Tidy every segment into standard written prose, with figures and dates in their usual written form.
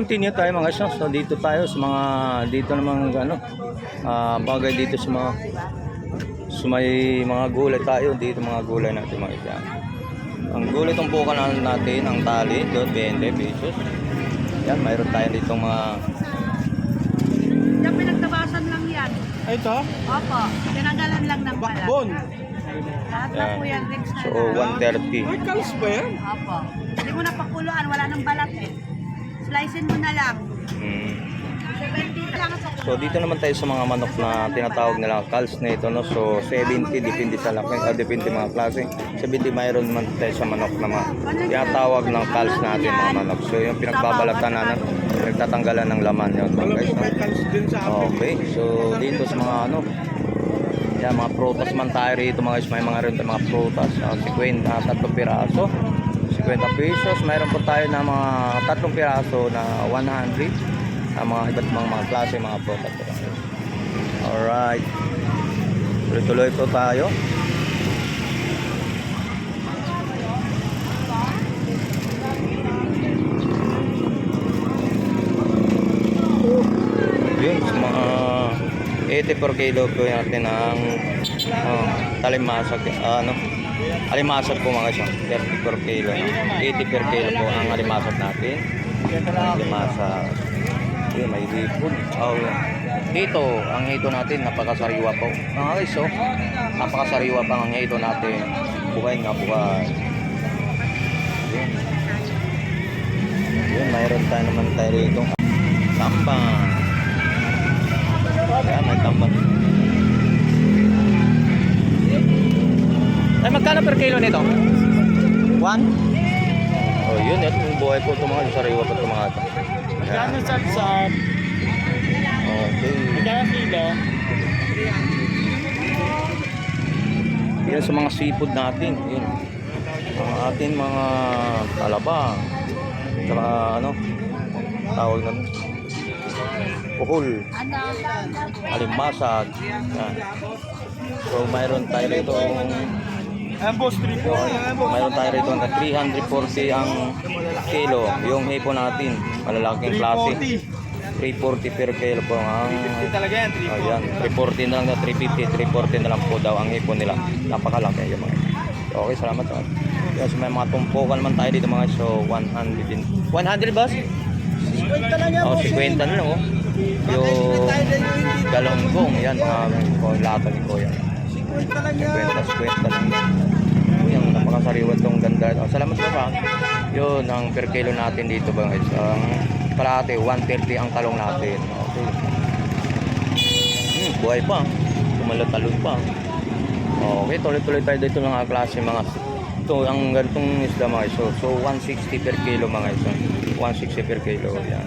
continue tayo mga guys. So dito tayo sa mga dito namang ano bagay dito sa mga may mga gulay tayo dito, mga gulay natin mga guys. Ang gulay itong bukan natin, ang tali doon 20 pesos. Yan, mayroon tayo dito mga Yan, pinagtabasan lang yan. Ay, ito? Opo, tinanggalan lang ng balat. Bakbon. Lahat na po yan, Rex na so lang. 130. Ay, kalos ba yan? Opo. Hindi mo na pakuluan, wala nang balat eh. Slicein mo na lang. 70 lang sa So dito naman tayo sa mga manok na tinatawag nila calves na ito, no? So 70 depende sa laki, depende mga klase. 70 mayroon naman tayo sa manok na mga tinatawag ng calves natin mga manok. So yung pinagbabalatan na nagtatanggalan ng laman yun mga Alam guys, ko no? may kalos din sa amin. Okay, so dito sa mga ano, yan, mga prutas man tayo rito mga guys, may mga rin mga prutas, 50, tatlong piraso, 50 pesos. Mayroon po tayo na mga tatlong piraso na 100, mga iba't mga klase mga prutas. Alright, tuloy-tuloy po tayo. Yun, mga 80 per kilo po natin ang talimasag, alimasag po mga siya, 30 per kilo, 80 per kilo po ang alimasag natin. Alimasag, yun, may hipon. Dito, ang hito natin, napakasariwa po mga guys, so napakasariwa pa ang hito natin, buhay nga buhay. Yun, yun, mayroon tayo naman tayo rito tambang. Ayan, may tambang. Ay, magkano per kilo nito? 1? Oh, yun, yung buhay po ito mga sariwa pa ito mga ito. Magkano sat-sat? Okay. Magkano kilo? Yan sa mga seafood natin. Yun. Ang atin mga talaba. Saka ano, tawag na puhol, alimasag. Yan. So mayroon tayo rito Ambos, 3 po. mayroon tayo rito na 340 ang kilo yung hipon natin, malalaking klase. 340 per kilo po ang 350 talaga yan, 340. ayan, 340 na lang na 350, 340 na lang po daw ang hipon nila. Napakalaki yung mga. Okay, salamat. Yes, may mga tumpukan man tayo dito mga, so 100 din. 100 boss? 50 lang yan, Oh, 50 na lang oh. Yung galonggong, yan mga lata ni Kuya. 50 lang yan. 50 lang. Yung napakasariwa itong ganda. Oh, salamat po pa. Yun, ang per kilo natin dito ba guys. Ang kalahati, 130 ang talong natin. Okay. Buhay pa. Tumalon-talon pa. Okay, tuloy-tuloy tayo dito ng mga klase mga ito, ang ganitong isda mga iso. So 160 per kilo mga iso. 160 per kilo. Yan.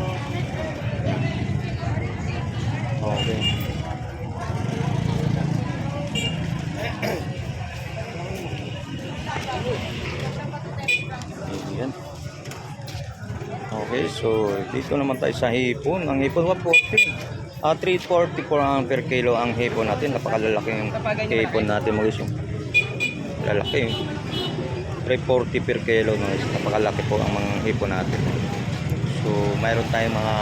Okay. Ayan. Okay, so dito naman tayo sa hipon. Ang hipon 140. 340 po ang per kilo ang hipon natin. Napakalalaki yung hipon natin mga guys. Lalaki. 340 per kilo mga guys. Napakalaki po ang mga hipon natin. So mayroon tayong mga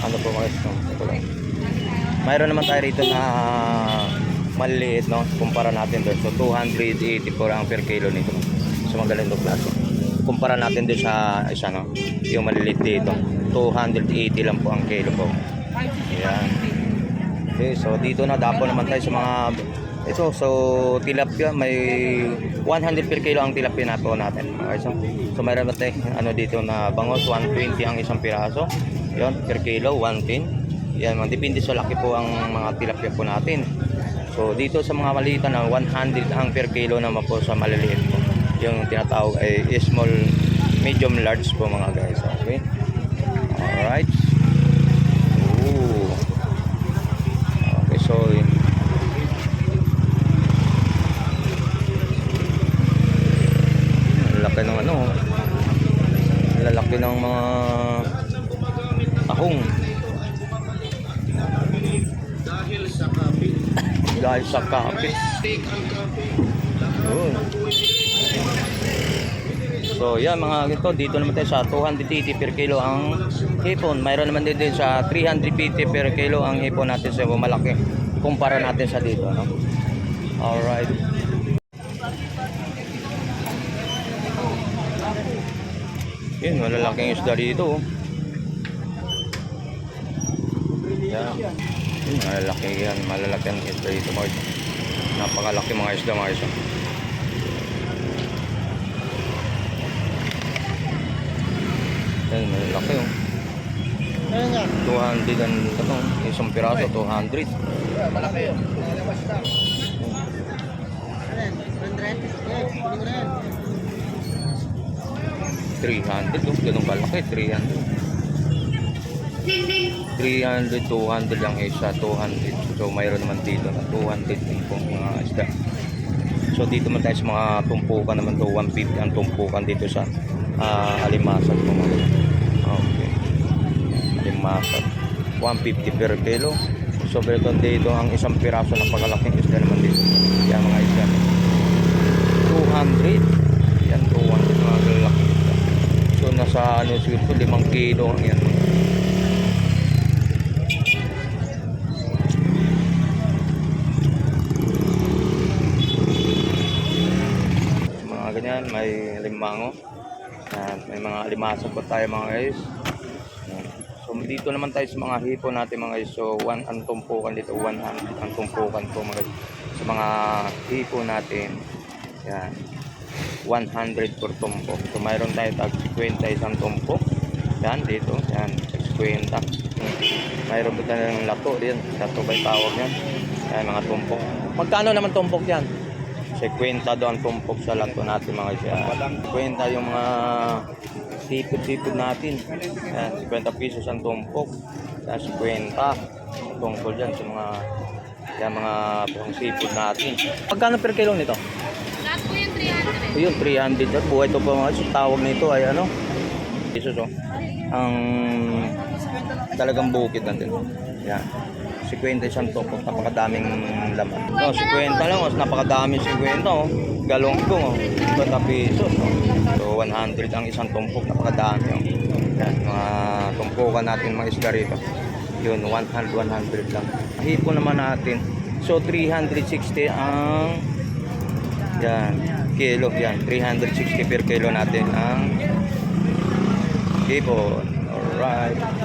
ano po mga guys. Mayroon naman tayo rito na maliliit, no? Kumpara natin doon. So 280 po ang per kilo nito. So magaling doon klase. Kumpara natin doon sa isa, no? Yung maliliit dito. 280 lang po ang kilo po. Ayan. Okay, so dito na dapo naman tayo sa mga ito. So tilapia, may 100 per kilo ang tilapia na po natin. Okay, so mayroon natin ano dito na bangos, 120 ang isang piraso. Yan, per kilo, 110. Yan, depende sa laki po ang mga tilapia po natin. So dito sa mga maliit na 100 ang per kilo naman po sa maliliit po. Yung tinatawag ay small, medium, large po mga guys. Okay. Alright. Ooh. Okay, so lalaki ng ano, lalaki ng mga tahong. Dahil sa kape. Oh. So yan mga ito, dito naman tayo sa 280 per kilo ang hipon. Mayroon naman din sa 350 per kilo ang hipon natin sa malaki. Kumpara natin sa dito, no? Alright. Yun, malalaking isda dito. Oh. Yan. Yun, malalaki yan. Malalaki ang isda dito mga isda. Napakalaki mga isda mga isda. Yan, malalaki oh. Ano nga? 200 ang ito, isang piraso, 200. Malaki yun. 300 oh, ganun kalaki, 300. 300, 200 lang isa, 200. So mayroon naman dito na 200 din pong mga isda. So dito man tayo sa mga tumpukan naman to, 150 ang tumpukan dito sa alimasag po mga. Okay. Alimasag, 150 per kilo. So pero dito ang isang piraso ng pagkalaking isda naman dito. Yan mga isda. 200. Yan 200 mga lalaki isda. So nasa ano siguro 5 kilo ang yan. Ganyan, may limango. May mga alimasag po tayo mga guys. So dito naman tayo sa mga hipon natin mga guys. So ang tumpukan dito, 100 ang tumpukan po mga guys. Sa mga hipon natin. Yan. 100 per tumpok. So mayroon tayo tag 50 isang tumpok. Yan dito, yan 50. Mayroon po tayo ng lato din. Lato ba yung tawag yan? Yan mga tumpok. Magkano naman tumpok yan? 50 doon ang tumpok sa lato natin mga siya. 50 yung mga sipid natin. Yan, 50 pesos ang tumpok. Yan, 50 tungkol dyan sa mga yan, mga pang sipid natin. Pagkano per kilo nito? Lahat po yung 300. Yun, 300. At buhay ito pa mga siya. Tawag nito ay ano? Pesos oh. Ang talagang bukid natin. Yan. 50 isang tumpok, napakadaming laman. No, 50 lang, mas napakadaming 50 oh. Galonggong oh. 50 pesos oh. So 100 ang isang tumpok, napakadami oh. Yan, mga tumpukan natin mga isda rito. Yun, 100 lang. Hipon naman natin. So 360 ang yan, kilo yan. 360 per kilo natin ang hipon. Alright.